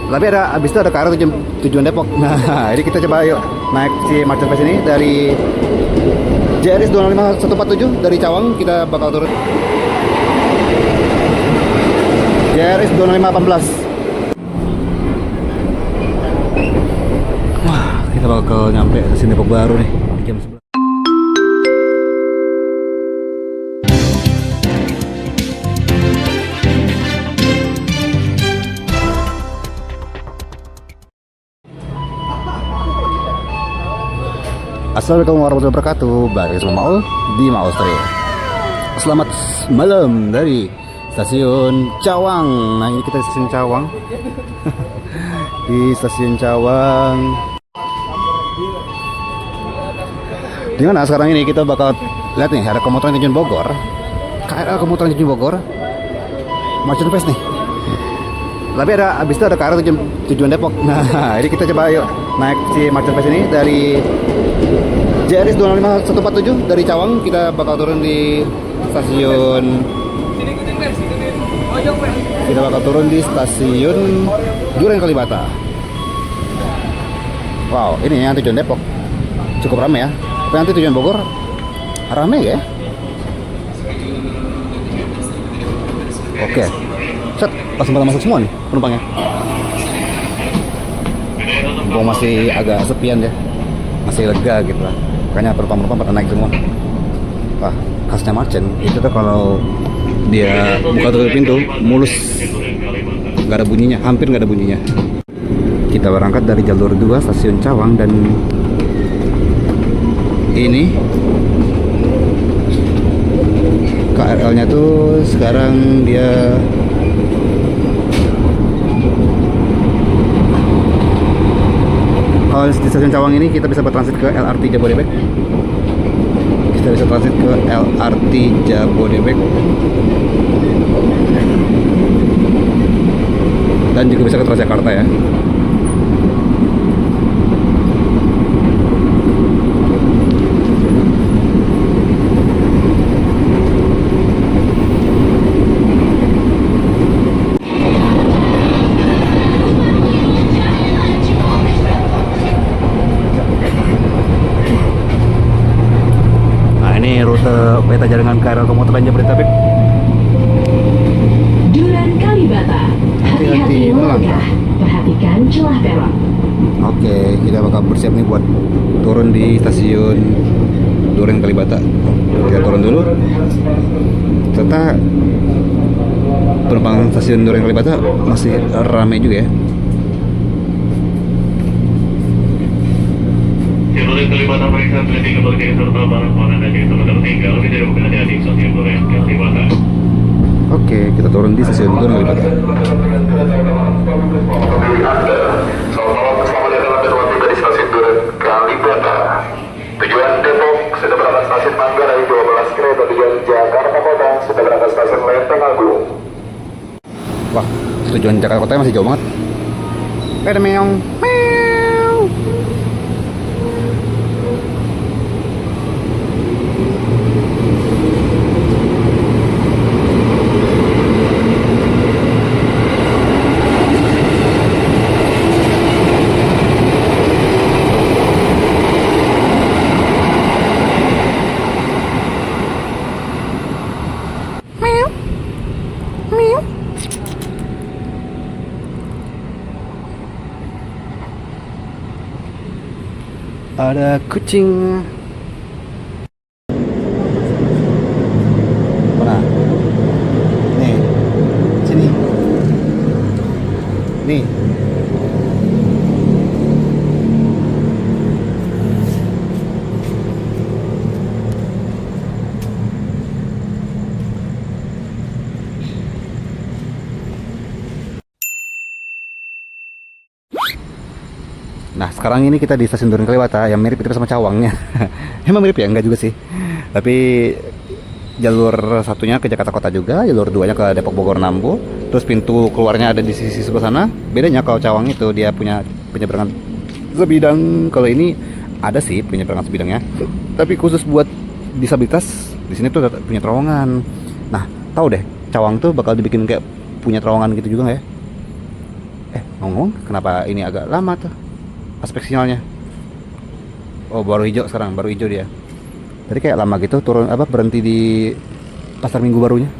Tapi ada abis itu ada ke arah tujuan Depok. Nah, ini kita coba yuk naik si Merchant Fest ini dari JRS 25147 dari Cawang. Kita bakal turun JRS 2518. Wah, kita bakal nyampe ke sini Depok baru nih di jam 11. Assalamualaikum warahmatullahi wabarakatuh. Balik sama Maul di Maul Street. Selamat malam dari stasiun Cawang. Nah, ini kita di stasiun Cawang. Di stasiun Cawang. Dimana sekarang ini kita bakal lihat nih, ada komuter tujuan Bogor. KRL komuter tujuan Bogor. Merchant Fest nih. Tapi ada abis itu ada ke arah tujuan Depok. Nah, ini kita coba yuk naik si Merchant Fest ini dari JRS 25147 dari Cawang. Kita bakal turun di stasiun Duren Kalibata. Wow, ini yang tujuan Depok cukup ramai ya. Tapi nanti tujuan Bogor ramai ya. Oke, set langsung pada masuk semua nih penumpangnya. Mumpung masih agak sepian ya, masih lega gitu lah. Makanya penumpang-penumpang pada naik semua. Wah, khasnya Merchant itu tuh kalau dia buka tutup pintu mulus, nggak ada bunyinya, hampir nggak ada bunyinya. Kita berangkat dari jalur 2 stasiun Cawang dan ini KRL-nya tuh sekarang dia kalau di stasiun Cawang ini kita bisa bertransit ke LRT Jabodebek. Kita bisa transit ke LRT Jabodebek. Dan juga bisa ke Transjakarta ya. Rute peta jaringan KRL komuter lain Jabodetabek. Duren Kalibata. Hati-hati melangkah. Perhatikan celah belok. Oke, kita bakal bersiap nih buat turun di stasiun Duren Kalibata. Kita turun dulu. Ternyata penumpang stasiun Duren Kalibata masih ramai juga ya. Duren Kalibata periksa teliti kebagian serta barang bawaan Anda yang telah tertinggal tidak berada di stasiun Duren Kalibata. Oke, kita turun di stasiun Duren Kalibata. Selamat datang dan waktu dari stasiun Duren Kalibata. Tujuan Depok sudah berangkat stasiun Manggarai 12 kereta tujuan Jakarta Kota sudah berangkat stasiun Lenteng Agung. Wah, tujuan Jakarta Kota masih jauh banget. Ada meong. Ada kucing. Mana? Nih. Sini. Nih. Nah, sekarang ini kita di stasiun Duren Kalibata yang mirip itu sama Cawangnya. Emang mirip ya? Enggak juga sih. Tapi jalur satunya ke Jakarta Kota juga, jalur 2-nya ke Depok Bogor Nambo. Terus pintu keluarnya ada di sisi sebelah sana. Bedanya kalau Cawang itu dia punya penyeberangan sebidang. Kalau ini ada sih penyeberangan sebidangnya. Tapi khusus buat disabilitas di sini tuh punya terowongan. Nah, tahu deh, Cawang tuh bakal dibikin kayak punya terowongan gitu juga nggak ya? ngomong kenapa ini agak lama tuh aspek sinyalnya. Oh, baru hijau sekarang, baru hijau dia. Jadi kayak lama gitu turun berhenti di pasar Minggu Barunya.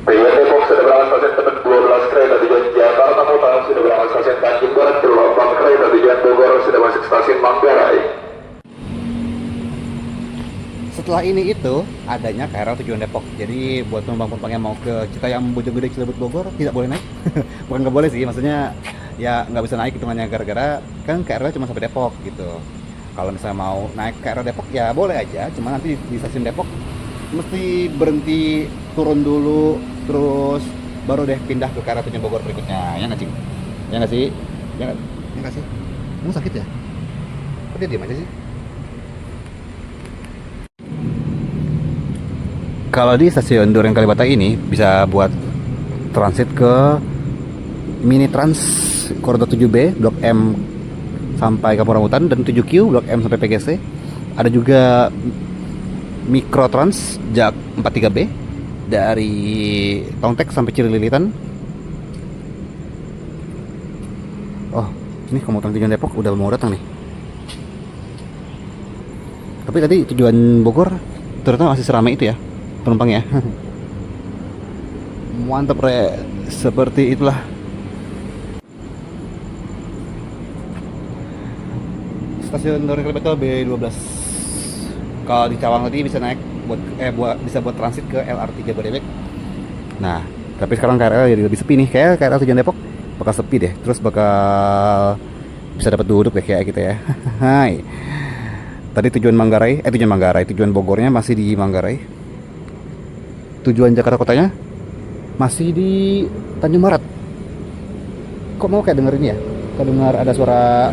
Tujuan Depok sudah berangkat stasiun Tebet 12 kereta tujuan Jakarta Kota sudah berangkat stasiun Tanjung Barat 8 kereta tujuan Bogor sudah masuk stasiun Manggarai. Setelah ini itu adanya KRL tujuan Depok. Jadi buat penumpang-penumpang yang mau ke Citayam, Bojonggede, Cilebut, Bogor tidak boleh naik. Bukan nggak boleh sih, maksudnya ya nggak bisa naik hitungannya gara-gara kan KRL cuma sampai Depok gitu. Kalau misalnya mau naik KRL Depok ya boleh aja, cuma nanti di stasiun Depok mesti berhenti turun dulu, terus baru deh pindah ke KRL tujuan Bogor berikutnya. Ya nggak sih? Ya nggak sih? Ya nggak sih? Kamu sakit ya? Kok dia diem aja sih? Kalau di stasiun Duren Kalibata ini bisa buat transit ke Mini Trans Koridor 7B Blok M sampai Kampung Rambutan dan 7Q Blok M sampai PGC. Ada juga Mikro Trans Jak 43B dari Tongtek sampai Cililitan. Oh, ini komuter tujuan Depok udah mau datang nih. Tapi tadi tujuan Bogor ternyata masih seramai itu ya penumpangnya. Mantap re, seperti itulah. Stasiun Duren Kalibata B12. Kalau di Cawang tadi bisa naik bisa buat transit ke LRT Jabodebek. Nah, tapi sekarang KRL jadi lebih sepi nih. Kayak KRL tujuan Depok bakal sepi deh. Terus bakal bisa dapat duduk deh kayak kita ya. Hai. Tadi tujuan tujuan Bogornya masih di Manggarai. Tujuan Jakarta Kotanya masih di Tanjung Barat. Kok mau kayak denger ini ya? Kok dengar ada suara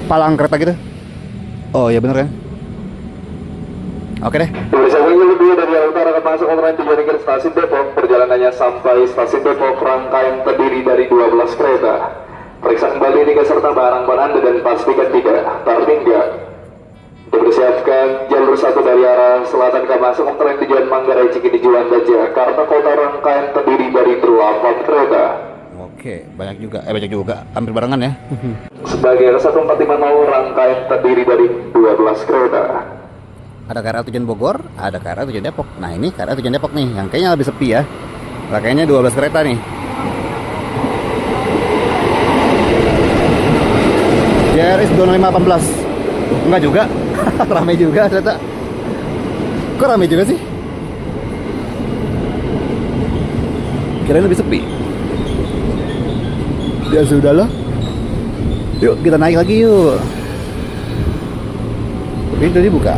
palang kereta gitu? Oh ya bener kan? Oke deh. Bisa lebih dari arah utara akan masuk kontrakan tujuan ke stasiun Depok. Perjalanannya sampai stasiun Depok rangkaian terdiri dari 12 kereta. Periksa kembali tiket serta barang Anda dan pastikan tidak tertinggal. Dipersiapkan jalur 1 dari arah selatan ke masuk kontrakan tujuan Manggarai Cikini Juanda Jakarta Kota rangkaian terdiri dari 8 kereta. Oke, banyak juga, hampir barengan ya. Sebagai 1450 rangkaian terdiri dari 12 kereta. Ada KRL tujuan Bogor, ada KRL tujuan Depok. Nah ini KRL tujuan Depok nih, yang kayaknya lebih sepi ya. Kayaknya 12 kereta nih. JRS 2518. Enggak juga. Ramai juga ternyata. Kok ramai juga sih? Kirain lebih sepi. Ya sudahlah. Yuk kita naik lagi yuk. Pintu dibuka.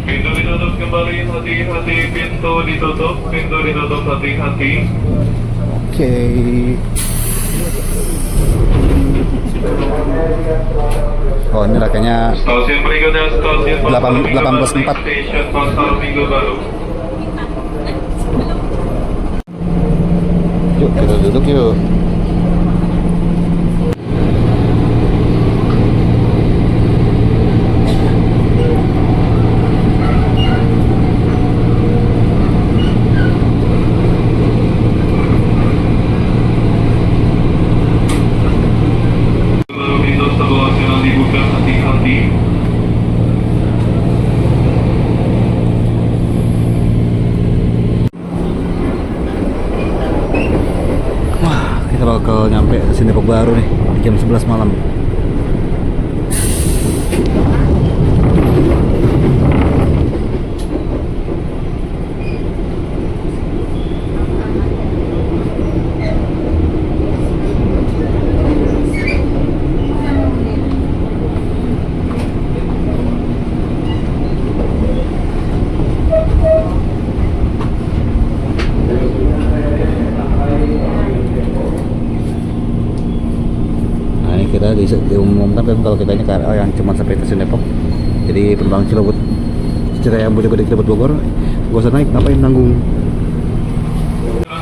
Pintu ditutup kembali, hati-hati. Pintu ditutup, hati-hati. Oke. Oh ini kayaknya Stasiun berikutnya stasiun 18+4. Stasiun Pasar Minggu Baru. Yuk kita duduk yuk. Pintu sebelah kanan dibuka, hati-hati. Kita bakal nyampe stasiun Depok Baru nih di jam 11 malam. Kita diumumkan kalau kita ini KRL yang cuma sampai stasiun Depok. Jadi penumpang Cilebut, Citayam, Bojonggede, Cilebut, Bogor, gak usah naik, ngapain nanggung.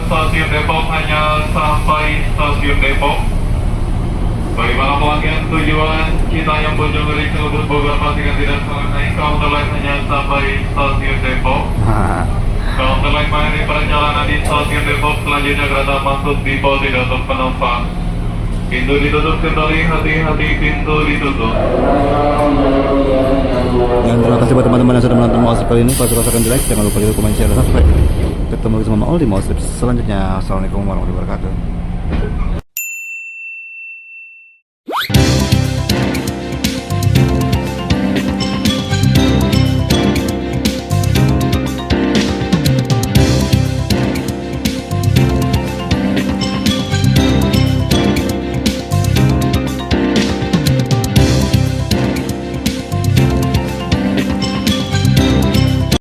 Stasiun Depok hanya sampai stasiun Depok. Bagaimana pelanggan tujuan Citayam, Bojonggede, Cilebut, Bogor pastikan tidak salah naik. counter line hanya sampai stasiun Depok. Counter line mengakhiri perjalanan di stasiun Depok, selanjutnya kereta masuk di pol tidak untuk penumpang. Pintu ditutup kembali, hati-hati pintu ditutup. Dan terima kasih buat teman-teman yang sudah menonton Maulslip kali ini. Kalau suka silahkan di like, jangan lupa juga komen, share, dan subscribe. Ketemu lagi sama Maul di Maulslip selanjutnya. Assalamualaikum warahmatullahi wabarakatuh.